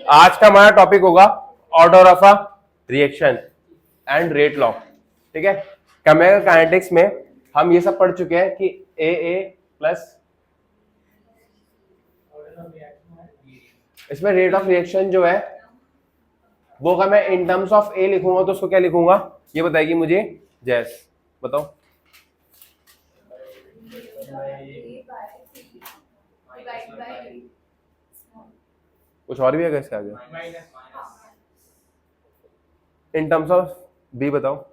आज का हमारा टॉपिक होगा order of a reaction and rate law. ठीक है, केमिकल काइनेटिक्स में हम ये सब पढ़ चुके हैं कि ए प्लस इसमें रेट ऑफ रिएक्शन जो है वो अगर मैं इन टर्म्स ऑफ ए लिखूंगा तो उसको क्या लिखूंगा, ये बताएगी मुझे जैस। बताओ। कुछ और भी है इसके आगे? इन टर्म्स ऑफ बी बताओ।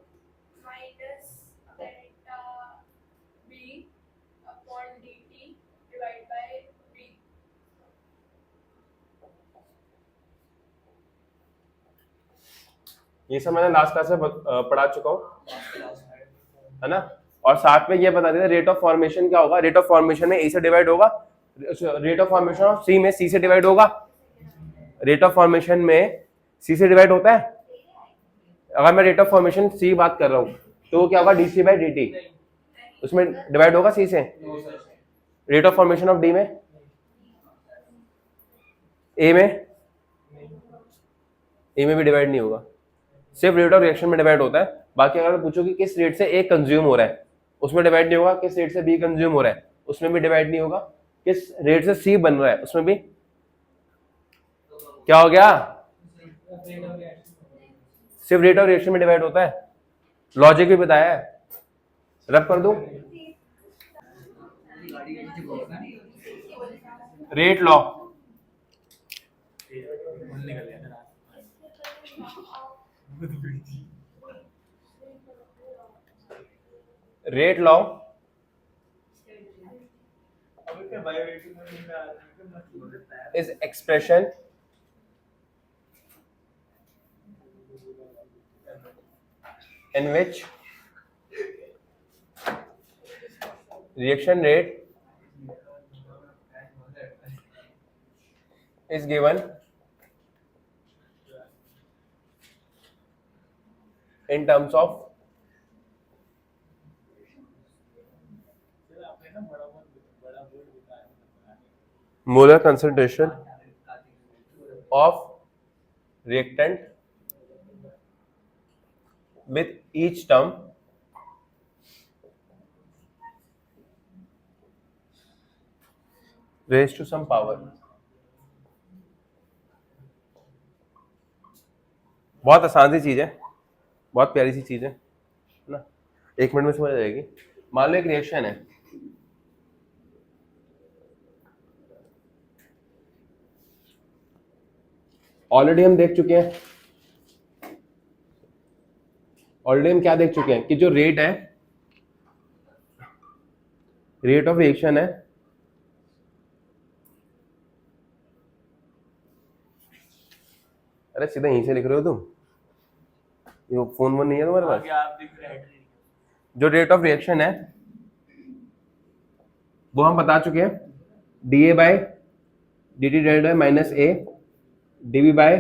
ये सब मैंने लास्ट क्लास में पढ़ा चुका हूँ, है ना। और साथ में ये बता देना रेट ऑफ फॉर्मेशन क्या होगा। रेट ऑफ फॉर्मेशन में ए से डिवाइड होगा, रेट ऑफ फॉर्मेशन ऑफ सी में सी से डिवाइड होगा। रेट ऑफ फॉर्मेशन में सी से डिवाइड होता है। अगर मैं रेट ऑफ फॉर्मेशन सी बात कर रहा हूँ तो क्या होगा, D C by D T, उसमें डिवाइड होगा सी से। Rate of formation of D में, ए में भी डिवाइड नहीं होगा, सिर्फ रेट ऑफ रिएक्शन में डिवाइड होता है। बाकी अगर पूछो कि किस रेट से ए कंज्यूम हो रहा है उसमें डिवाइड नहीं होगा, किस रेट से बी कंज्यूम हो रहा है उसमें भी डिवाइड नहीं होगा, किस रेट से सी बन रहा है उसमें भी क्या हो गया, सिर्फ रेट ऑफ रिएक्शन में डिवाइड होता है। लॉजिक भी बताया है, रब कर दूं। Rate law, rate law is expression in which reaction rate is given in terms of molar concentration of reactant with each term raised to some power। बहुत आसान सी चीज है, बहुत प्यारी सी चीज है ना, 1 मिनट में समझ आ जाएगी। मान लो एक रिएक्शन है, ऑलरेडी हम देख चुके हैं, ऑलरेडी हम क्या देख चुके हैं कि जो रेट है, रेट ऑफ रिएक्शन है अरे सीधा यहीं से लिख रहे हो तुम, ये फोन वन नहीं है तुम्हारे पास। जो रेट ऑफ रिएक्शन है वो हम बता चुके हैं, D A by D T divided by minus A D B by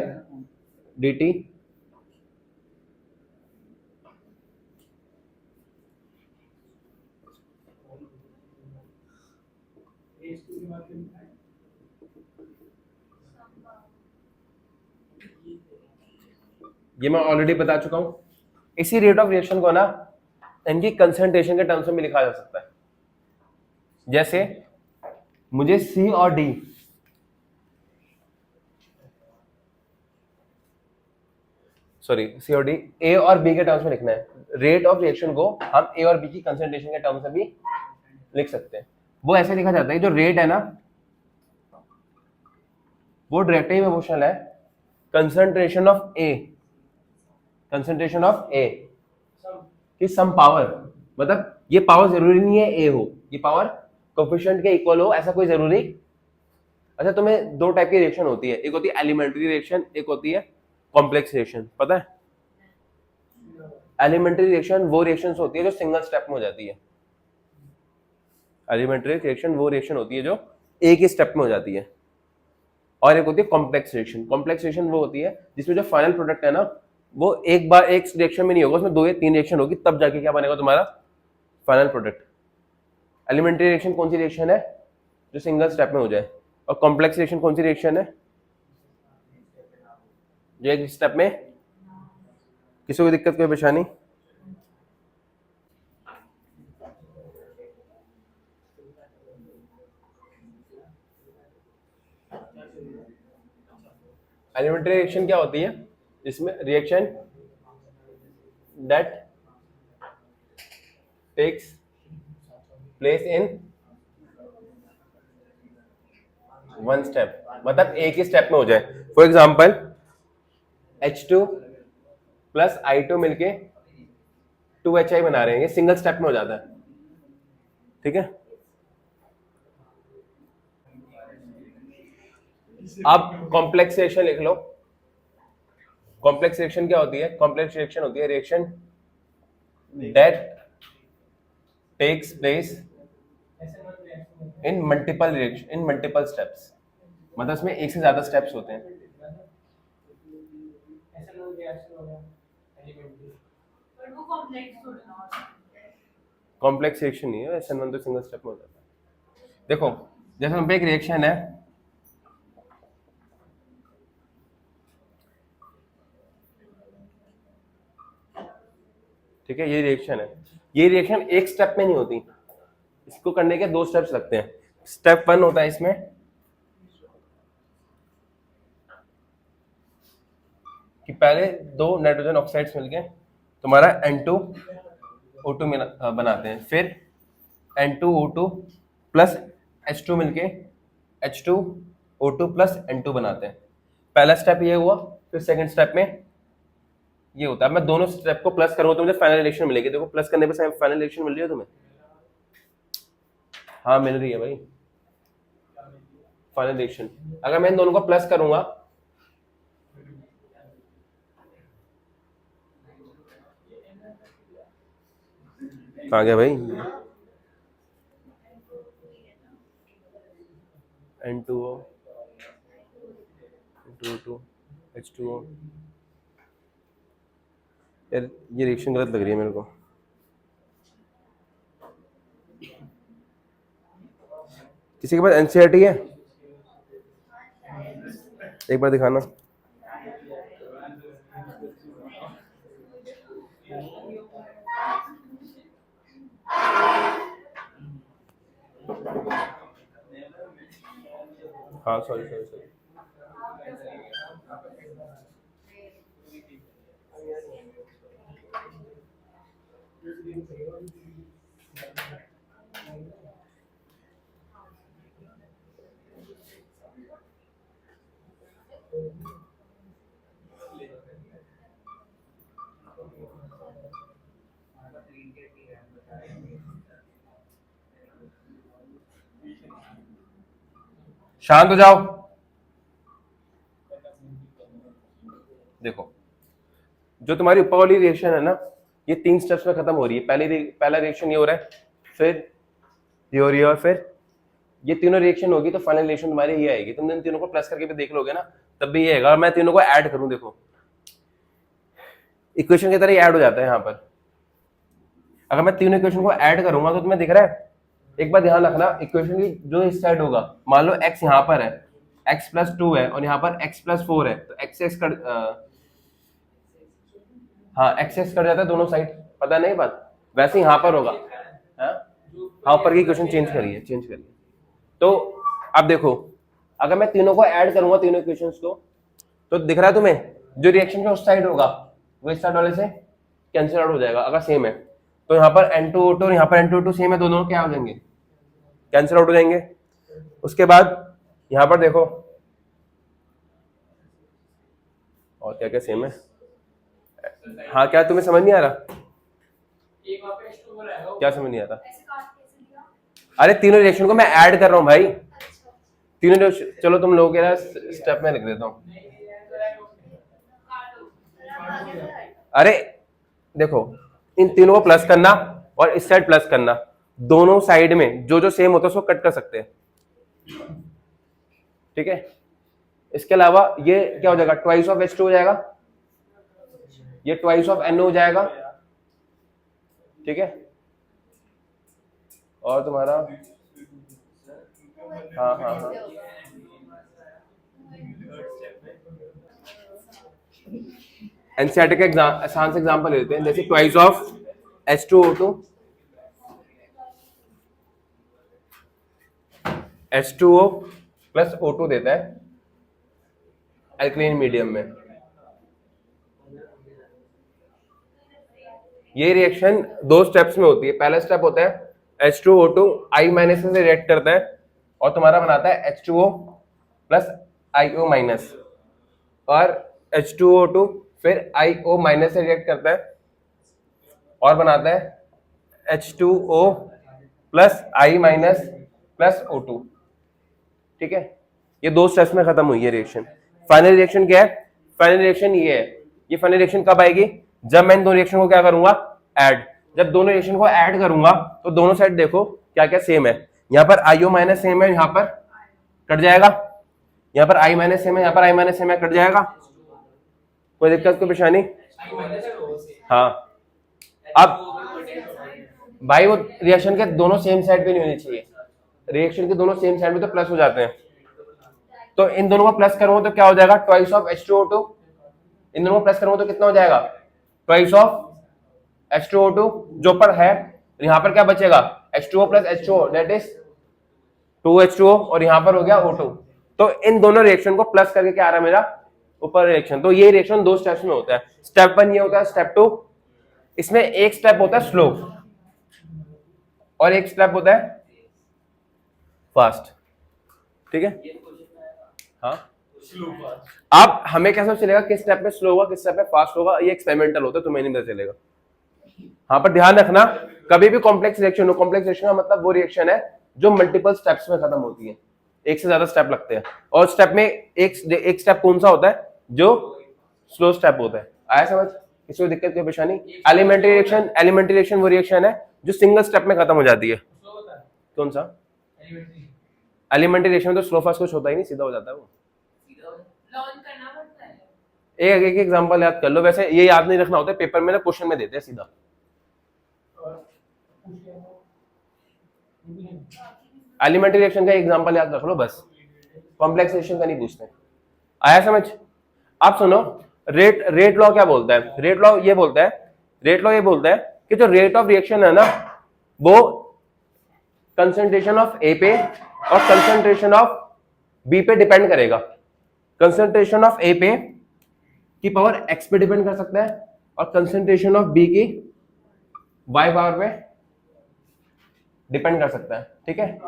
D T. ये मैं ऑलरेडी बता चुका हूं। इसी रेट ऑफ रिएक्शन को ना इनकी कंसंट्रेशन के टर्म्स में लिखा जा सकता है। जैसे मुझे सी और डी, सॉरी सी और डी, ए और बी के टर्म्स में लिखना है। रेट ऑफ रिएक्शन को हम ए और बी की कंसंट्रेशन के टर्म्स में भी लिख सकते हैं। वो ऐसे लिखा जाता है, जो रेट है ना वो डायरेक्टली प्रोपोर्शनल है concentration of A, concentration of A की सम पावर। मतलब ये पावर जरूरी नहीं है ए हो, ये पावर कोफिशिएंट के इक्वल हो, ऐसा कोई जरूरी। अच्छा, तुम्हें 2 टाइप की रिएक्शन होती है, एक होती है एलिमेंट्री रिएक्शन, एक होती है कॉम्प्लेक्स रिएक्शन। पता है एलिमेंट्री रिएक्शन वो रिएक्शंस होती है जो सिंगल स्टेप में हो जाती है। एलिमेंट्री रिएक्शन वो रिएक्शन होती है जो एक ही स्टेप में हो जाती है। और एक होती है कॉम्प्लेक्स रिएक्शन। कॉम्प्लेक्स रिएक्शन वो होती है जिसमें जो फाइनल प्रोडक्ट है ना वो एक बार एक रिएक्शन में नहीं होगा, उसमें 2 या 3 रिएक्शन होगी, तब जाके क्या बनेगा तुम्हारा फाइनल प्रोडक्ट। एलिमेंट्री रिएक्शन कौन सी रिएक्शन है जो सिंगल स्टेप में हो जाए, और कॉम्प्लेक्स रिएक्शन कौन सी रिएक्शन है जो एक स्टेप में, किसी को दिक्कत कोई परेशानी? एलिमेंट्री रिएक्शन क्या होती है? इसमें reaction that takes place in one step, मतलब एक ही स्टेप में हो जाए। For example H2 plus I2 मिलके 2HI बना रहे हैं, ये सिंगल स्टेप में हो जाता है। ठीक है, अब कॉम्प्लेक्स रिएक्शन लिख लो। कॉम्प्लेक्स रिएक्शन क्या होती है? कॉम्प्लेक्स रिएक्शन होती है reaction that takes place in multiple reaction, in multiple steps, मतलब इसमें एक से ज्यादा स्टेप्स होते हैं। कॉम्प्लेक्स रिएक्शन नहीं है, SN1 तो सिंगल स्टेप में हो जाता है। देखो जैसे हम पे एक रिएक्शन है, ठीक है, ये रिएक्शन है, ये रिएक्शन एक स्टेप में नहीं होती, इसको करने के 2 स्टेप्स लगते हैं। स्टेप 1 होता है इसमें कि पहले 2 नाइट्रोजन ऑक्साइड्स मिलके तुम्हारा N2O2 बनाते हैं, फिर N2O2 प्लस H2 मिलके H2O2 प्लस N2 बनाते हैं। पहला स्टेप ये हुआ, फिर सेकंड स्टेप में ये होता है। मैं दोनों स्टेप को प्लस करूंगा तो मुझे फाइनल रिएक्शन मिलेगी। देखो प्लस करने पे फाइनल रिएक्शन मिल रही है तुम्हें? हाँ मिल रही है भाई फाइनल रिएक्शन। अगर मैं इन दोनों को प्लस करूंगा, कहाँ गया भाई? N2O N2O2 H2O, यार ये रिएक्शन गलत लग रही है मेरे को। किसी के पास NCERT है? एक बार दिखाना। हाँ सॉरी सॉरी सॉरी, शांत हो जाओ। देखो जो तुम्हारी ऊपर वाली रिएक्शन है ना, ये 3 स्टेप्स में खत्म हो रही है। पहला रिएक्शन ये हो रहा है, फिर ये हो रही है, और फिर ये तीनों रिएक्शन होगी तो फाइनल रिएक्शन तुम्हारी ये आएगी। तुम इन तीनों को प्लस करके भी देख लोगे ना, तब भी ये आएगा। और मैं तीनों को ऐड करूं, देखो इक्वेशन की तरह ही ऐड हो जाता है यहाँ पर। अगर मैं तीनों इक्वेशन को ऐड करूंगा तो तुम्हें दिख रहा है, एक बार ध्यान रखना, इक्वेशन की जो इस साइड होगा, मान लो x यहाँ पर है, x प्लस 2 है और यहाँ पर x प्लस 4 है, तो x कर हाँ x कर जाता है दोनों साइड, पता नहीं बात? वैसे यहाँ पर होगा। हाँ ऊपर की इक्वेशन चेंज करिए। तो अब देखो अगर मैं तीनों को ऐड करूंगा, तीनों इक्वेशंस को, तो दिख रहा है तुम्हें जो रिएक्शन जो उस साइड होगा वो इस साइड वाले से कैंसिल आउट हो जाएगा अगर सेम है। तो यहाँ पर N2O2 और यहाँ पर N2O2 सेम है, दोनों क्या हो जाएंगे? कैंसिल आउट हो जाएंगे। उसके बाद यहाँ पर देखो और क्या क्या सेम है। हाँ क्या तुम्हें समझ नहीं आ रहा? क्या समझ नहीं आता? अरे तीनों रिएक्शन को मैं ऐड कर रहा हूँ भाई, तीनों। चलो तुम लोगों के स्टेप में लिख देता हूँ। अरे देखो इन तीनों को प्लस करना और इस साइड प्लस करना, दोनों साइड में जो जो सेम होता है उसको कट कर सकते हैं, ठीक है। इसके अलावा ये क्या हो जाएगा, ट्वाइस ऑफ H2 हो जाएगा, ये ट्वाइस ऑफ NO हो जाएगा, ठीक है। और तुम्हारा हाँ हाँ हाँ एनसीईआरटी का आसान से एग्जांपल लेते हैं, जैसे twice of H2O2, H2O plus O2 देता है अल्कलीन मीडियम में। ये रिएक्शन दो स्टेप्स में होती है। पहला स्टेप होता है H2O2 I माइनस से रिएक्ट करता है और तुम्हारा बनाता है H2O प्लस IO माइनस, और H2O2 फिर IO माइनस से रिएक्ट करता है और बनाता है H2O plus I minus plus O2। ठीक है, ये दो स्टेप्स में खत्म हुई है रिएक्शन। फाइनल रिएक्शन क्या है? फाइनल रिएक्शन ये है। ये फाइनल रिएक्शन कब आएगी? जब मैं इन दोनों रिएक्शन को क्या करूंगा? ऐड। जब दोनों रिएक्शन को ऐड करूंगा तो दोनों साइड देखो क्या क्या सेम है। यहाँ पर IO माइनस सेम है, यहाँ पर कट जाएगा। यहाँ पर I माइनस सेम है, यहाँ पर I माइनस सेम है, कट जाएगा। कोई दिक्कत, कोई परेशानी? हाँ, अब भाई वो रिएक्शन के दोनों सेम साइड पे नहीं होनी चाहिए। रिएक्शन के दोनों सेम साइड में तो प्लस हो जाते हैं, तो इन दोनों को प्लस करूंगा तो क्या हो जाएगा? Twice of H2O2। इन दोनों को प्लस करूंगा तो कितना हो जाएगा? ट्वाइस ऑफ H2O2 जो पर है, यहाँ पर क्या बचेगा? H2O plus H2O that is 2H2O, और यहाँ पर हो गया O2। तो इन दोनों रिएक्शन को प्लस करके क्या आ रहा है मेरा? ऊपर रिएक्शन। तो ये रिएक्शन दो स्टेप्स में होता है। स्टेप 1 ये होता है, स्टेप 2 इसमें एक स्टेप होता है स्लो और एक स्टेप होता है फास्ट। ठीक है, हाँ। अब हमें कैसे चलेगा किस स्टेप में स्लो होगा किस स्टेप में फास्ट होगा? ये एक्सपेरिमेंटल होता है, तुम्हें नहीं पता चलेगा। हाँ, पर ध्यान रखना कभी भी कॉम्प्लेक्स रिएक्शन हो, कॉम्प्लेक्स रिएक्शन का मतलब वो रिएक्शन है जो मल्टीपल स्टेप्स में खत्म होती है, एक से ज्यादा स्टेप लगते हैं। और स्टेप में एक स्टेप कौन सा होता है? जो स्लो स्टेप होता है। आया समझ? इसमें दिक्कत कोई परेशानी? एलिमेंट्री रिएक्शन वो रिएक्शन है जो सिंगल स्टेप में खत्म हो जाती है। कौन सा? एलिमेंट्री रिएक्शन में तो स्लो फास्ट कुछ होता ही नहीं, सीधा हो जाता है वो। एक एग्जांपल याद कर लो। वैसे ये याद नहीं रखना होता है, पेपर में ना क्वेश्चन में देते हैं सीधा। एलिमेंट्री रिएक्शन का एग्जांपल याद रख लो बस, कॉम्प्लेक्स रिएक्शन का नहीं पूछते। आया समझ? आप सुनो, रेट लॉ क्या बोलता है? रेट लॉ ये बोलता है कि जो रेट ऑफ रिएक्शन है ना वो कंसंट्रेशन ऑफ ए पे और कंसंट्रेशन ऑफ बी पे डिपेंड करेगा। कंसंट्रेशन ऑफ ए पे की पावर एक्स पे डिपेंड कर सकता है और कंसंट्रेशन ऑफ बी की वाई पावर पे डिपेंड कर सकता है। ठीक है,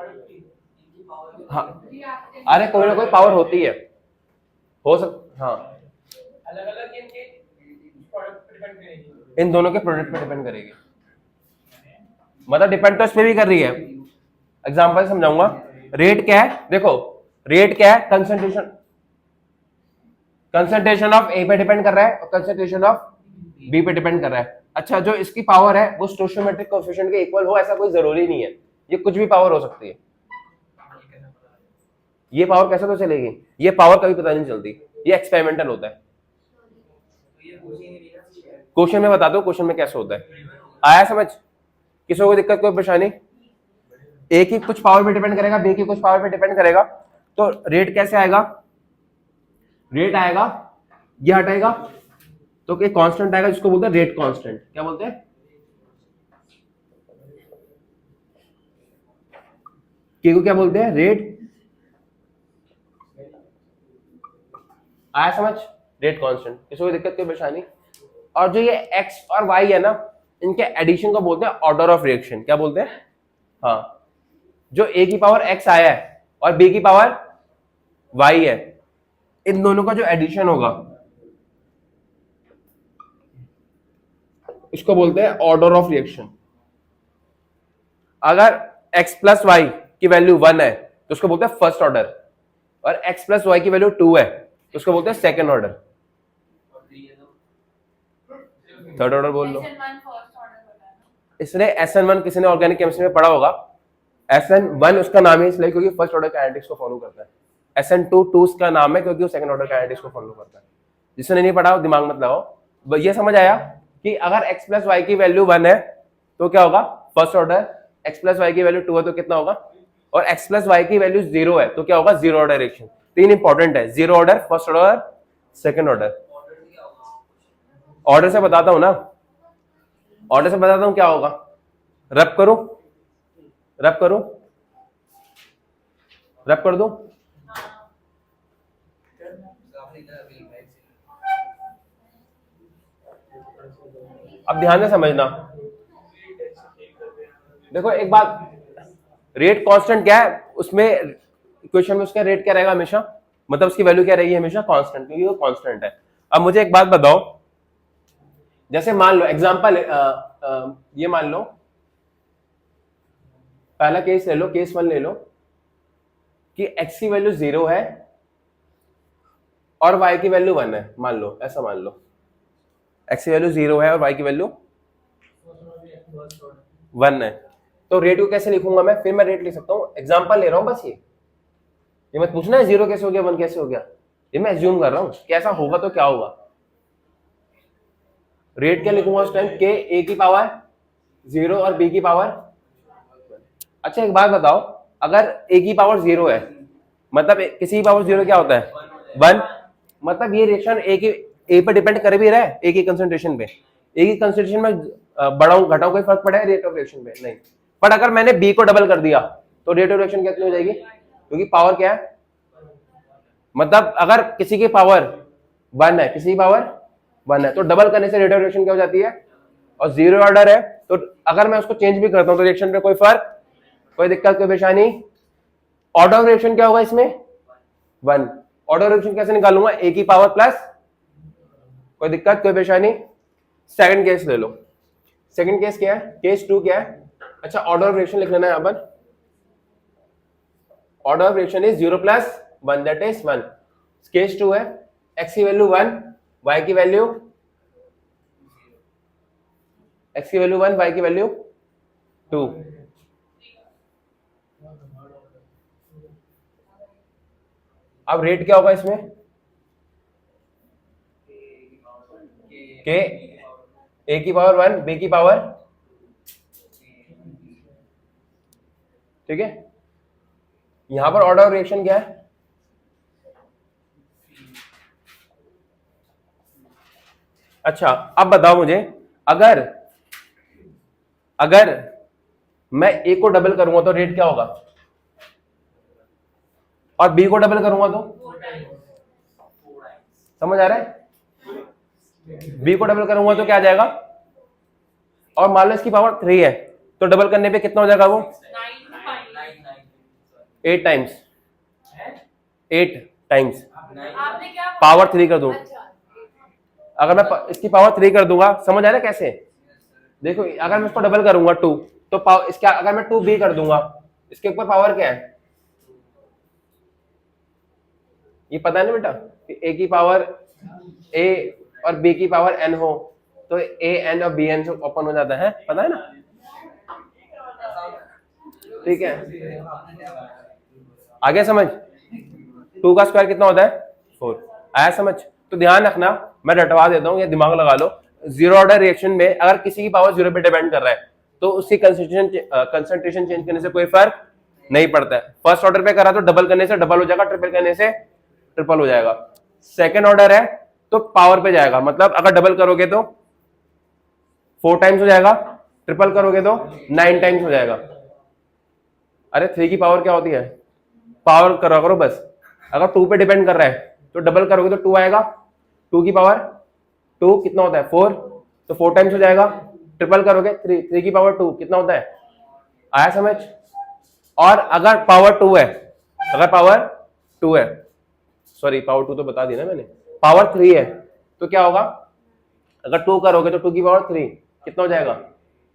हाँ। अरे कोई ना कोई पावर होती है, हो सकता, हाँ। अलग-अलग इनके प्रोडक्ट पे डिपेंड करेगी, इन दोनों के प्रोडक्ट पे डिपेंड करेगी। मतलब डिपेंड तो इस पे भी कर रही है। एग्जांपल समझाऊंगा। रेट क्या है? देखो, रेट क्या है? कंसंट्रेशन ऑफ ए पे डिपेंड कर रहा है और कंसंट्रेशन ऑफ बी पे डिपेंड कर रहा है। अच्छा, जो इसकी पावर है वो स्टोइचियोमेट्रिक कोएफिशिएंट के इक्वल हो ऐसा कोई जरूरी नहीं है, ये कुछ भी पावर हो सकती है। ये पावर कैसे तो चलेगी? ये पावर कभी पता नहीं चलती, ये एक्सपेरिमेंटल होता है। क्वेश्चन में बता दो क्वेश्चन में कैसे होता है। आया समझ? किसी को दिक्कत, कोई परेशानी? ए की कुछ पावर पे डिपेंड करेगा, बी की कुछ पावर पे डिपेंड करेगा, तो रेट कैसे आएगा? रेट आएगा, ये हटाएगा तो एक कांस्टेंट आएगा जिसको बोलते हैं रेट कांस्टेंट। क्या बोलते हैं? के को क्या बोलते हैं? रेट। आया समझ? Rate constant. किसी को दिक्कत, कोई परेशानी? और जो ये एक्स और वाई है ना, इनके एडिशन को बोलते हैं ऑर्डर ऑफ रिएक्शन। क्या बोलते हैं? हाँ, जो ए की पावर एक्स आया है और बी की पावर वाई है, इन दोनों का जो एडिशन होगा इसको बोलते हैं ऑर्डर ऑफ रिएक्शन। अगर x प्लस वाई की वैल्यू 1 है तो उसको बोलते हैं फर्स्ट ऑर्डर, और x प्लस वाई की वैल्यू 2 है तो उसको बोलते हैं सेकंड ऑर्डर। थर्ड ऑर्डर बोल लो। इसने SN1 किसी ने ऑर्गेनिक केमिस्ट्री में पढ़ा होगा। SN1 उसका नाम है इसलिए क्योंकि फर्स्ट ऑर्डर काइनेटिक्स को फॉलो करता है। SN2 उसका नाम है क्योंकि वो सेकंड ऑर्डर काइनेटिक्स को फॉलो करता है। जिसने नहीं पढ़ा दिमाग मत लगाओ। ये समझ आया कि अगर x प्लस वाई की वैल्यू 1 है तो क्या होगा? First order. x plus y की वैल्यू 2 है तो कितना होगा? और x प्लस वाई की वैल्यू 0 है तो क्या होगा? Zero order reaction. तीन इंपॉर्टेंट है, zero order, first order, second order. Order से बताता हूं ना, ऑर्डर से बताता हूं क्या होगा। रब करूं, रब करूं, रब कर दूं। अब ध्यान से समझना, देखो एक बात, रेट कांस्टेंट क्या है उसमें, इक्वेशन में उसका रेट क्या रहेगा हमेशा, मतलब उसकी वैल्यू क्या रहेगी हमेशा कांस्टेंट, क्योंकि वो कांस्टेंट है। अब मुझे एक बात बताओ, जैसे मान लो एग्जांपल, ये मान लो, पहला केस ले लो, केस 1 ले लो कि x की वैल्यू 0 है और y की वैल्यू 1 है, मान लो, ऐसा मान लो x की वैल्यू 0 है और y की वैल्यू 1 है। तो रेट को कैसे लिखूंगा मैं, फिर मैं रेट लिख सकता हूं, एग्जांपल ले रहा हूं बस, ये मत पूछना है 0 कैसे हो गया 1 कैसे हो गया, ये मैं एज्यूम कर रहा हूं कैसा होगा तो क्या होगा। रेट क्या लिखूंगा उस टाइम, के a की पावर 0 और b की पावर। अच्छा एक बात बताओ, अगर a की पावर 0 है, मतलब किसी की पावर 0 क्या होता है 1, मतलब ये रिएक्शन a पे डिपेंड कर भी रहा है, a की कंसंट्रेशन पे, a की कंसंट्रेशन में बढ़ाऊं घटाऊं कोई फर्क पड़ा है रेट ऑफ रिएक्शन पे, नहीं। पर अगर मैंने b को डबल कर दिया तो रेट ऑफ रिएक्शन कितनी हो जाएगी, क्योंकि पावर क्या है, मतलब अगर किसी की पावर 1 है, किसी की पावर 1 है, तो डबल करने से रेट ऑफ रिएक्शन क्या हो जाती है, और 0 ऑर्डर है तो अगर मैं उसको चेंज भी करता हूं तो रिएक्शन पे कोई फर्क, कोई दिक्कत, कोई परेशानी। ऑर्डर ऑफ रिएक्शन क्या होगा इसमें 1, ऑर्डर ऑफ रिएक्शन कैसे निकालूंगा, a की पावर प्लस, कोई दिक्कत कोई परेशानी। सेकंड केस ले लो, सेकंड केस क्या है, केस 2 क्या है, अच्छा ऑर्डर ऑफ रिएक्शन लिख लेना है यहां पर, order of reaction is 0 plus 1 that is 1। Case 2 है x की वैल्यू 1, y की वैल्यू, x की वैल्यू 1, y की वैल्यू 2। अब रेट क्या होगा इसमें, के a की पावर 1, b की पावर, ठीक है। यहां पर ऑर्डर ऑफ रिएक्शन क्या है, अच्छा अब बताओ मुझे, अगर अगर मैं a को डबल करूंगा तो रेट क्या होगा, और b को डबल करूंगा तो, समझ आ रहा है, b को डबल करूंगा तो क्या आ जाएगा, और मान लो इसकी पावर 3 है तो डबल करने पे कितना हो जाएगा वो 8 टाइम्स, 8 टाइम्स पावर 3 कर दूं, अगर मैं इसकी पावर 3 कर दूंगा, समझ आ रहा है कैसे, देखो अगर मैं इसको डबल करूंगा 2 तो इसका अगर मैं 2b कर दूंगा, इसके ऊपर पावर क्या है, ये पता है ना बेटा कि a की पावर a और b की पावर n हो तो a n और b n से ओपन हो जाता है, पता है ना, ठीक है, आगे समझ, 2 का स्क्वायर कितना होता है 4, आया समझ। तो ध्यान रखना, मैं रटवा देता हूं, ये दिमाग लगा लो, 0 ऑर्डर रिएक्शन में अगर किसी की पावर 0 पे डिपेंड कर रहा है तो उसकी कंसंट्रेशन चेंज करने से कोई फर्क नहीं पड़ता है। फर्स्ट ऑर्डर पे करा तो डबल करने से डबल हो जाएगा, ट्रिपल करने से ट्रिपल हो जाएगा। सेकंड ऑर्डर है तो पावर पे जाएगा, मतलब अगर डबल करोगे तो 4 टाइम्स हो जाएगा, ट्रिपल करोगे तो 9 टाइम्स हो जाएगा। अरे 3 की पावर क्या होती है, पावर करो करो बस, अगर 2 पे डिपेंड कर रहा है तो डबल करोगे तो 2 आएगा, 2 की पावर 2 कितना होता है 4, तो 4 टाइम्स हो जाएगा, ट्रिपल करोगे 3 की पावर 2 कितना होता है, आया समझ। और अगर पावर 2 है, अगर पावर 2 है, सॉरी पावर 2 तो बता दी ना मैंने, पावर 3 है तो क्या होगा, अगर 2 करोगे तो 2 की पावर 3 कितना हो जाएगा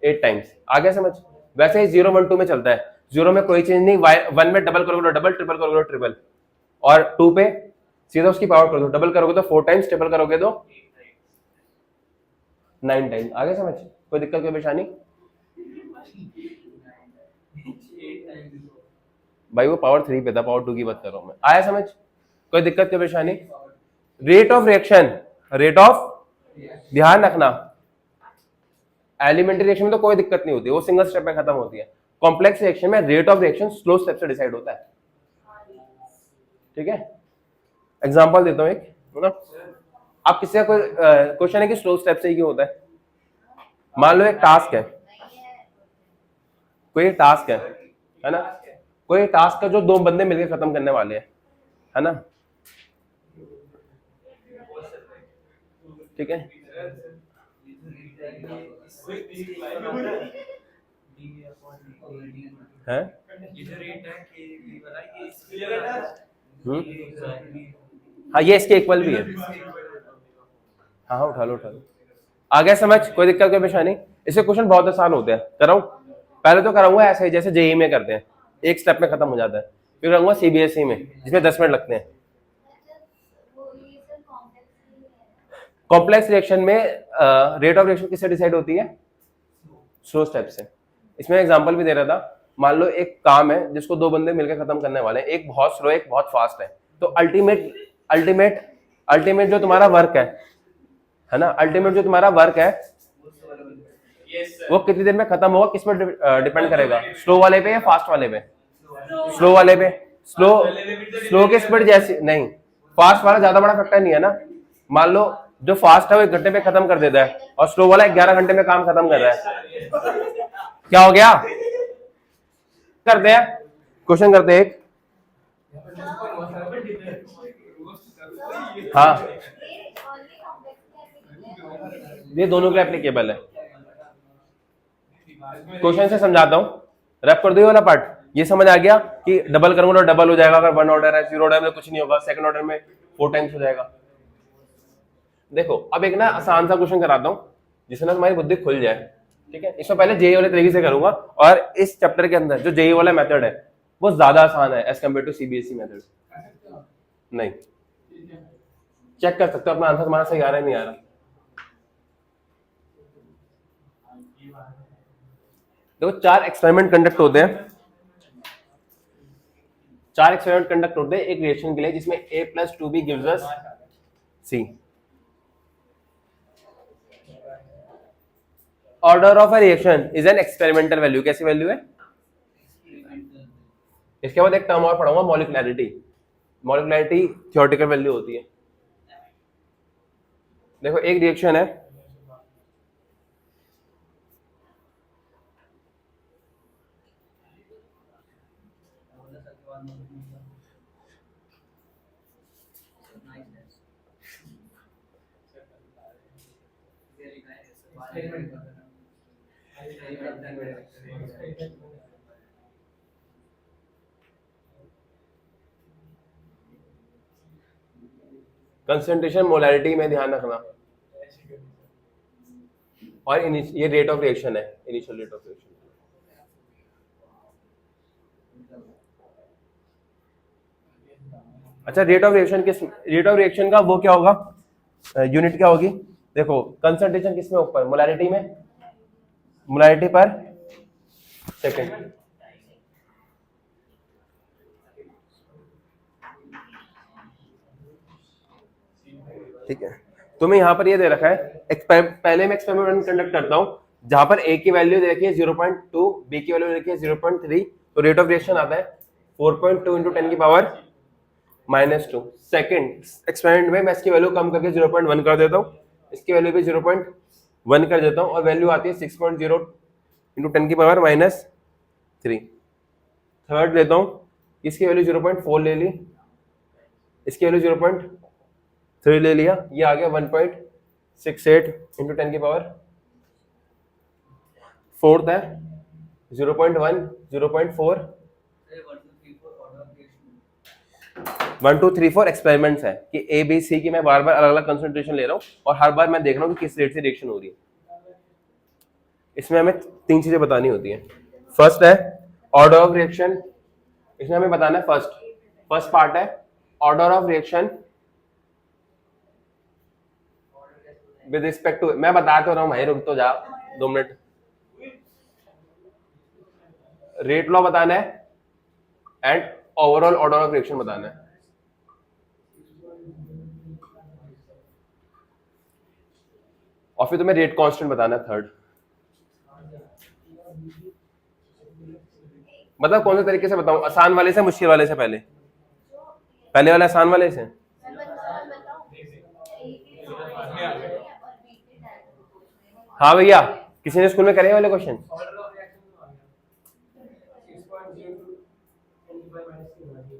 8 टाइम्स, आगे समझ। वैसे ही 0 1 2 में चलता है, 0 में कोई चेंज नहीं, 1 में डबल करोगे तो डबल, ट्रिपल करोगे तो ट्रिपल, और 2 पे सीधा उसकी पावर कर दो, डबल करोगे तो 4 टाइम्स, ट्रिपल करोगे तो 9 टाइम्स, आगे समझ, कोई दिक्कत कोई परेशानी। भाई वो पावर 3 पे था, पावर 2 की बात कर रहा हूं मैं, आया समझ, कोई दिक्कत कोई परेशानी। Rate of reaction, rate of, ध्यान रखना एलिमेंट्री रिएक्शन में तो कोई दिक्कत नहीं होती, वो सिंगल स्टेप में खत्म होती है। कॉम्प्लेक्स रिएक्शन में rate of reaction slow step से डिसाइड होता है, ठीक है। एग्जांपल देता हूं एक, आप किसी का कोई क्वेश्चन है कि स्लो स्टेप से ही क्यों होता है? मान लो एक टास्क है, कोई टास्क है ना, कोई टास्क है जो दो बंदे मिलकर खत्म करने वाले हैं, है ना, ठीक है। हैं? हाँ ये इसके इक्वल भी है। हाँ हाँ उठा लो उठा लो। आ गया समझ? कोई दिक्कत कोई परेशानी? इससे क्वेश्चन बहुत आसान होते हैं। कराऊं? पहले तो कराऊंगा ऐसे ही जैसे जेई में करते हैं, एक स्टेप में खत्म हो जाता है। फिर कराऊंगा सीबीएसई में जिसमें 10 मिनट लगते हैं। कॉम्प्लेक्स रिएक्शन में रेट ऑफ रिएक्शन किससे डिसाइड होती है? स्लो स्टेप से। इसमें एग्जांपल भी दे रहा था, मान लो एक काम है जिसको दो बंदे मिलकर खत्म करने वाले हैं, एक बहुत स्लो एक बहुत फास्ट है, तो अल्टीमेट अल्टीमेट अल्टीमेट जो तुम्हारा वर्क है ना, अल्टीमेट जो तुम्हारा वर्क है वो कितनी देर में खत्म होगा, किस पर डिपेंड करेगा? स्लो वाले पे या फास्ट वाले पे? स्लो वाले पे। स्लो स्लो की स्पीड जैसी नहीं, फास्ट वाला ज्यादा बड़ा फैक्टर नहीं है ना। मान लो जो फास्ट है वो 1 घंटे में खत्म कर देता है और स्लो वाला 11 घंटे में काम खत्म कर रहा है, क्या हो गया? करते हैं क्वेश्चन, करते हैं एक। हाँ ये दोनों के एप्लीकेबल है। क्वेश्चन से समझाता हूँ, रैप कर दो ये वाला पार्ट। ये समझ आ गया कि डबल करूंगा तो डबल हो जाएगा, अगर 1 ऑर्डर है, 0 ऑर्डर में कुछ नहीं होगा, सेकंड ऑर्डर में 4 टाइम्स हो जाएगा। देखो अब एक ना आसान सा क्वेश्चन कराता हूँ जिससे ना तुम्हारी बुद्धि खुल जाए, ठीक है। इसमें पहले जेई वाले तरीके से करूंगा, और इस चैप्टर के अंदर जो जेई वाला मेथड है वो ज्यादा आसान है as compare to CBSE method. नहीं, चेक कर सकते हो अपना आंसर तुम्हारा सही आ रहा है नहीं आ रहा। देखो 4 एक्सपेरिमेंट कंडक्ट होते हैं, 4 एक्सपेरिमेंट कंडक्ट होते हैं एक रिएक्शन के लिए जिसमें A+2B gives us C। Order of a reaction is an experimental value. कैसी वैल्यू है? इसके बाद एक टर्म और पढ़ाऊंगा, मॉलिक्युलैरिटी। मॉलिक्युलैरिटी थ्योरेटिकल वैल्यू होती है। देखो एक रिएक्शन है, कंसंट्रेशन मोलैरिटी में ध्यान रखना, और ये रेट ऑफ रिएक्शन है, इनिशियल रेट ऑफ रिएक्शन। अच्छा रेट ऑफ रिएक्शन किस, रेट ऑफ रिएक्शन का वो क्या होगा, यूनिट क्या होगी? देखो कंसंट्रेशन किस में ऊपर? मोलैरिटी में, मोलैरिटी पर सेकंड। ठीक है, तुम्हें यहाँ पर ये दे रखा है, पहले मैं एक्सपेरिमेंट कंडक्ट करता हूँ जहां पर ए की वैल्यू दे रखी है 0.2, बी की वैल्यू दे रखी है 0.3, तो रेट ऑफ रिएक्शन आता है 4.2 इंटू 10 की पावर -2। सेकंड एक्सपेरिमेंट में मैं इसकी वैल्यू कम करके 0.1 कर देता हूँ, इसकी वैल्यू भी 0.1 कर देता हूँ, और वैल्यू आती है 6.0 इंटू 10 की पावर -3। थर्ड लेता हूँ, इसकी वैल्यू 0.4 ले ली, इसकी वैल्यू 0.3 ले लिया, ये आ गया 1.68 इंटू 10 की पावर। फोर्थ है 0.1, 0.4, 1 2 3 4 एक्सपेरिमेंट्स है कि ए बी सी की मैं बार बार अलग अलग कंसंट्रेशन ले रहा हूँ और हर बार मैं देख रहा हूँ कि किस रेट से रिएक्शन हो रही है। इसमें हमें 3 चीजें बतानी होती है। फर्स्ट है ऑर्डर ऑफ रिएक्शन, इसमें हमें बताना है फर्स्ट पार्ट है order of reaction with respect to, मैं बता तो रहा हूँ भाई, रुक तो जा 2 मिनट। रेट लॉ बताना है and overall order of reaction बताना है। और फिर तुम्हें रेट कांस्टेंट बताना है थर्ड। मतलब कौन से तरीके से बताऊं, आसान वाले से मुश्किल वाले से? पहले वाले आसान वाले से। हाँ भैया, किसी ने स्कूल में करे वाले क्वेश्चन?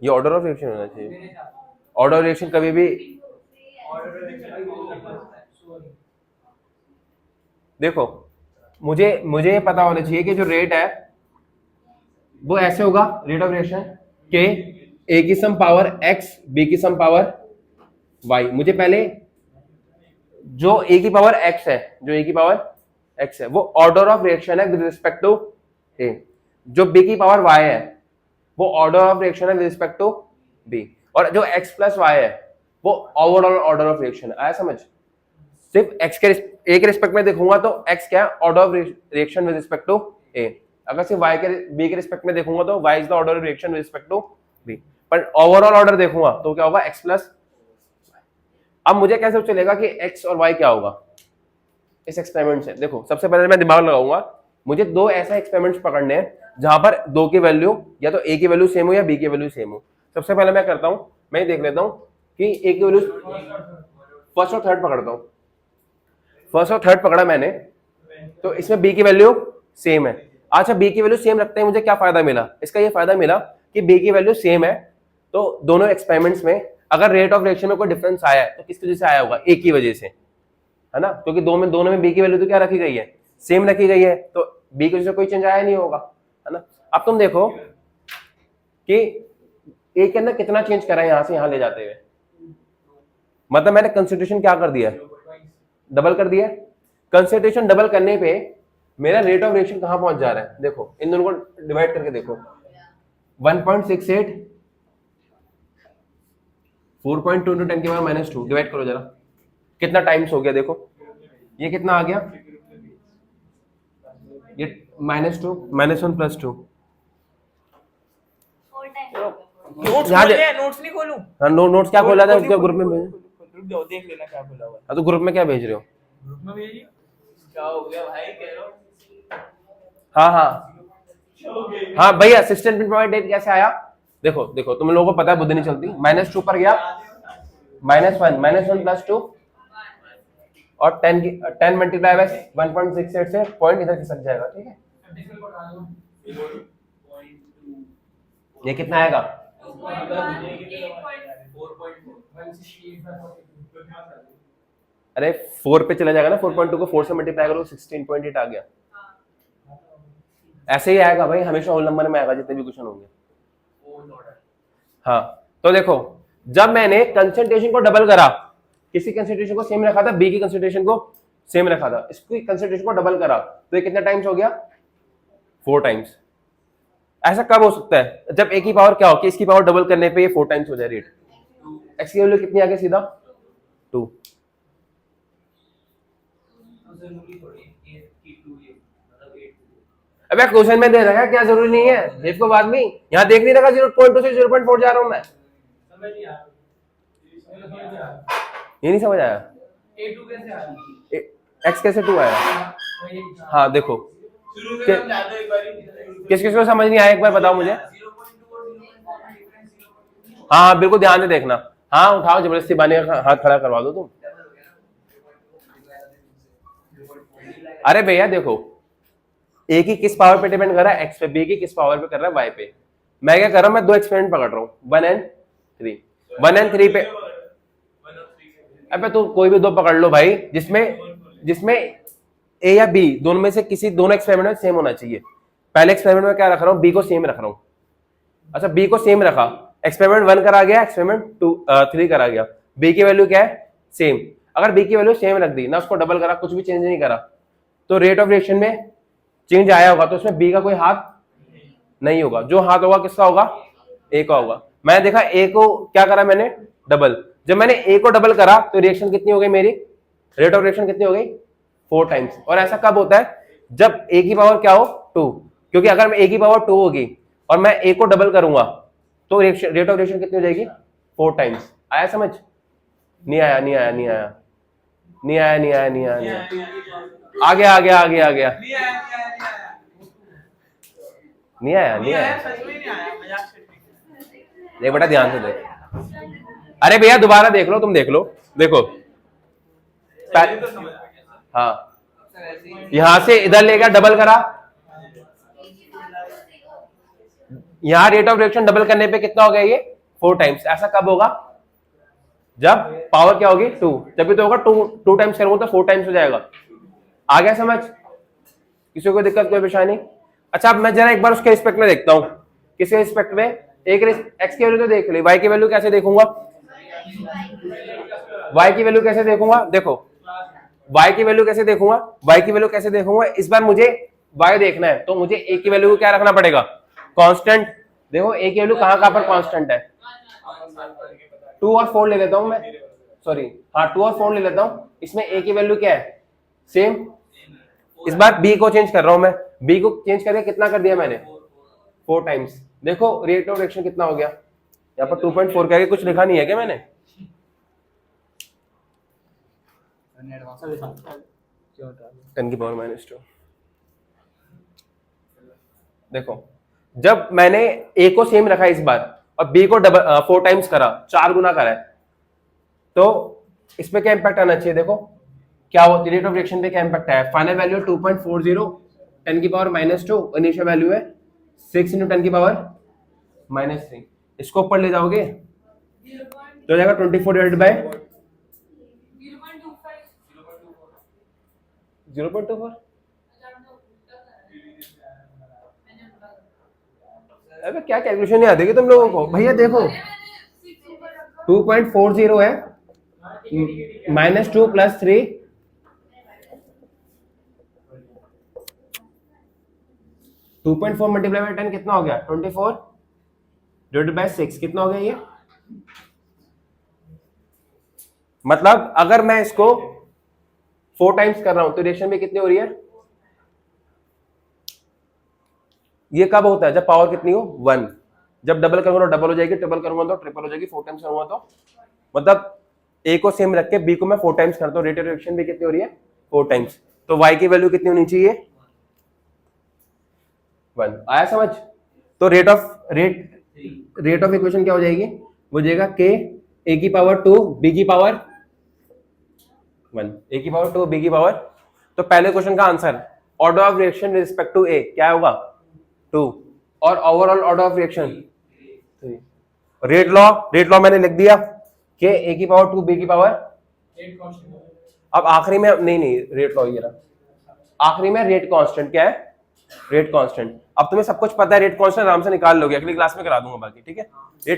ये ऑर्डर ऑफ रिएक्शन होना चाहिए। ऑर्डर ऑफ रिएक्शन कभी भी देखो, मुझे मुझे ये पता होना चाहिए कि जो रेट है वो ऐसे होगा, रेट ऑफ रिएक्शन के ए की सम पावर एक्स, बी की सम पावर वाई। मुझे पहले जो ए की पावर एक्स है, जो ए की पावर एक्स है वो ऑर्डर ऑफ रिएक्शन है विद रिस्पेक्ट टू ए। जो बी की पावर वाई है वो ऑर्डर ऑफ रिएक्शन है विद रिस्पेक्ट टू बी। और जो एक्स प्लस वाई है वो ओवरऑल ऑर्डर ऑफ रिएक्शन है। आया समझ? सिर्फ एक्स के ए के रिस्पेक्ट में देखूंगा तो एक्स क्या है? Order of reaction with respect to A. अगर सिर्फ वाई के बी के रिस्पेक्ट में देखूंगा तो y is the order of reaction with respect to B. पर ओवरऑल ऑर्डर देखूंगा तो क्या होगा? X plus. अब मुझे कैसे चलेगा कि एक्स और वाई क्या होगा इस एक्सपेरिमेंट से? देखो, सबसे पहले मैं दिमाग लगाऊंगा, मुझे दो ऐसे एक्सपेरिमेंट्स पकड़ने हैं जहां पर दो की वैल्यू या तो ए की वैल्यू सेम हो या बी की वैल्यू सेम हो। सबसे पहले मैं करता हूं, मैं ये देख लेता हूं कि ए की वैल्यू फर्स्ट और थर्ड पकड़ता हूं। फर्स्ट और थर्ड पकड़ा मैंने, तो इसमें बी की वैल्यू सेम है। अच्छा, बी की वैल्यू सेम रखते हैं मुझे क्या फायदा मिला? इसका ये फायदा मिला कि बी की वैल्यू सेम है तो दोनों एक्सपेरिमेंट्स में अगर रेट ऑफ रिएक्शन में कोई डिफरेंस आया है तो किसकी वजह से आया होगा? ए की वजह से, है ना? क्योंकि दोनों में बी की वैल्यू तो क्या रखी गई है? सेम रखी गई है, तो बी की वजह से कोई चेंज आया नहीं होगा, है ना? अब तुम देखो कि ए के अंदर कितना चेंज करा है यहां से यहां ले जाते हुए। मतलब मैंने कंसंट्रेशन क्या कर दिया? डबल कर दिया। कंसंट्रेशन डबल करने पे मेरा रेट ऑफ रिएक्शन कहां पहुंच जा रहा है? देखो, इन दोनों को डिवाइड करके देखो, 1.68 4.2 into 10 की पावर -2 डिवाइड करो जरा, कितना टाइम्स हो गया? देखो ये कितना आ गया, ये -2 -1 + 2। नोट्स नहीं खोलूं? हाँ, नोट्स क्या खोला था उसके ग्रुप में भेज। रुक जाओ, देख लेना क्या खोला हुआ है। हाँ, तो ग्रुप में क्या भेज रहे हो? ग्रुप में भेजिए। क्या हो गया भाई, कह रहा हूं। हाँ हाँ हाँ भैया, असिस्टेंट प्रिंट डेट कैसे आया? देखो देखो, तुम लोगों को पता है, बुद्धि नहीं चलती। -2 पर गया, -1 + 2 और 10 मल्टीप्लाई बाय 1.68 से पॉइंट इधर खिसक जाएगा, ठीक है? ये कितना आएगा? अरे 4 पे चला जाएगा ना, 4.2 को 4 से मल्टीप्लाई करो 16.8 आ गया। ऐसे ही आएगा भाई, हमेशा होल नंबर में आएगा जितने भी क्वेश्चन होंगे। हाँ, तो देखो, जब मैंने कंसंट्रेशन को डबल करा, किसी कंसंट्रेशन को सेम रखा था, बी की कंसंट्रेशन को सेम रखा था, इसकी कंसंट्रेशन को डबल करा तो ये कितना टाइम्स हो गया? 4 टाइम्स। ऐसा कब हो सकता है? जब ए की पावर क्या हो कि इसकी पावर डबल करने पे ये 4 टाइम्स हो जाए रेट। एक्स की वैल्यू कितनी आ गई? सीधा 2। अबे क्वेश्चन में दे रखा है, क्या जरूरी नहीं है? देखो बाद में यहाँ देख नहीं रखा 0.2 से 0.4 जा रहा हूं मैं। ये नहीं समझ आया? A2 कैसे आया? एक्स कैसे 2 आया? हाँ देखो, किस किस को समझ नहीं आया एक बार बताओ मुझे। हाँ बिल्कुल ध्यान से देखना। हाँ उठाओ, जबरदस्ती बाने का हाथ खड़ा करवा दो तुम। अरे भैया देखो, ए की किस पावर पे डिपेंड कर रहा है? एक्स पे। बी की किस पावर पे कर रहा है? वाई पे। मैं क्या कर रहा हूं? मैं दो एक्सपेरिमेंट पकड़ रहा हूँ, 1 and 3। 1 and 3 पे, अबे तो कोई भी दो पकड़ लो भाई, जिसमें ए या बी दोनों में से किसी दोनों एक्सपेरिमेंट में सेम होना चाहिए। पहले एक्सपेरिमेंट में क्या रख रहा हूँ? बी को सेम रख रहा हूँ। अच्छा, बी को सेम रखा, एक्सपेरिमेंट 1 करा गया, एक्सपेरिमेंट 3 करा गया। बी की वैल्यू क्या है? सेम। अगर बी की वैल्यू सेम रख दी ना, उसको डबल करा, कुछ भी चेंज नहीं करा, तो रेट ऑफ रिएक्शन में चेंज आया होगा, तो उसमें बी का कोई हाथ नहीं होगा। जो हाथ होगा किसका होगा? ए का होगा। मैंने देखा ए को क्या करा मैंने? डबल। जब मैंने ए को डबल करा तो रिएक्शन कितनी हो गई मेरी? रेट ऑफ रिएक्शन कितनी हो गई? 4 टाइम्स। और ऐसा कब होता है? जब ए की पावर क्या हो? 2। क्योंकि अगर मैं ए की पावर 2 होगी और मैं ए को डबल करूंगा तो रेट ऑफ रिएक्शन कितनी हो जाएगी? 4 टाइम्स। आया समझ? नहीं आया, नहीं आया, नहीं आया, नहीं आया, नहीं आया, नहीं आया, नहीं आया। आ गया, आ गया, आ गया, आ गया। नहीं आया, नहीं आया। देख बेटा, ध्यान से देख। अरे भैया दोबारा देख लो, तुम देख लो। देखो हाँ, यहां से इधर ले गया, डबल करा, यहां रेट ऑफ रिएक्शन डबल करने पे कितना हो गया ये 4 टाइम्स। ऐसा कब होगा? जब पावर क्या होगी 2, जब तो होगा 2 टाइम्स करूंगा तो 4 टाइम्स हो जाएगा। आ गया समझ? किसी को दिक्कत कोई परेशानी? अच्छा, अब मैं जरा एक बार उसके रिस्पेक्ट में देखता हूं। किसके रिस्पेक्ट में? एक एक्स की वैल्यू तो देख ली, वाई की वैल्यू कैसे देखूंगा? वाई की वैल्यू कैसे देखूंगा? देखो वाई की वैल्यू कैसे देखूंगा? वाई की वैल्यू कैसे देखूंगा? इस बार मुझे वाई देखना है तो मुझे ए की वैल्यू को क्या रखना पड़ेगा? कांस्टेंट। देखो ए की वैल्यू कहां पर कांस्टेंट है? 2 और 4 ले लेता हूं मैं, सॉरी हाँ 2 और 4 ले लेता हूं। इसमें ए की वैल्यू क्या है? सेम। इस बार बी को चेंज कर रहा हूं मैं, बी को चेंज करके कितना कर दिया मैंने? 4 टाइम्स। देखो रेट ऑफ रिएक्शन कितना हो गया? यहाँ पर 2.4 करके कुछ लिखा नहीं है क्या मैंने? 10 की पावर -2। देखो जब मैंने ए को सेम रखा इस बार और बी को 4 टाइम्स करा, 4 गुना करा है, तो इसमें क्या इंपैक्ट आना चाहिए? देखो क्या होती है रेट ऑफ रिएक्शन पे, क्या इंपैक्ट आया? फाइनल वैल्यू 2.40, 10 की पावर -2, इनिशियल वैल्यू है 6 × 10 की पावर -3। इसको ऊपर ले जाओगे तो हो जाएगा 24 डिवाइडेड बाय 0.24। अबे क्या कैलकुलेशन नहीं आती तुम लोगों को? भैया देखो 2.40 है, -2 + 3, 2.4 मल्टीप्लाई बाय 10 कितना हो गया? 24 डिवाइडेड बाय 6 कितना हो गया ये? मतलब अगर मैं इसको 4 टाइम्स कर रहा हूं तो रिएक्शन में कितनी हो रही है? ये कब होता है? जब पावर कितनी हो 1। जब डबल करूंगा तो डबल हो जाएगी, ट्रिपल करूंगा तो ट्रिपल हो जाएगी, 4 टाइम्स करूंगा तो मतलब ए को सेम रख के बी को मैं 4 टाइम्स करता हूं, रेट ऑफ रिएक्शन भी कितनी हो रही है? 4 टाइम्स। तो वाई की वैल्यू कितनी होनी चाहिए? 1। आया समझ? तो रेट ऑफ इक्वेशन क्या हो जाएगी? वो जाएगा के ए की पावर 2 बी की पावर 1, ए की पावर 2 बी की पावर। तो पहले क्वेश्चन का answer order of reaction respect to A क्या होगा? 2, और overall order of reaction 3। Rate law मैंने लिख दिया कि ए की पावर 2 बी की पावर। अब आखिरी में नहीं रेट लॉ ये रहा, आखिरी में रेट कांस्टेंट क्या है? Rate constant. अब तुम्हें सब कुछ पता है, रेट कांस्टेंट आराम से निकाल लोगे, अगली क्लास में करा दूंगा बाकी, ठीक है? रेट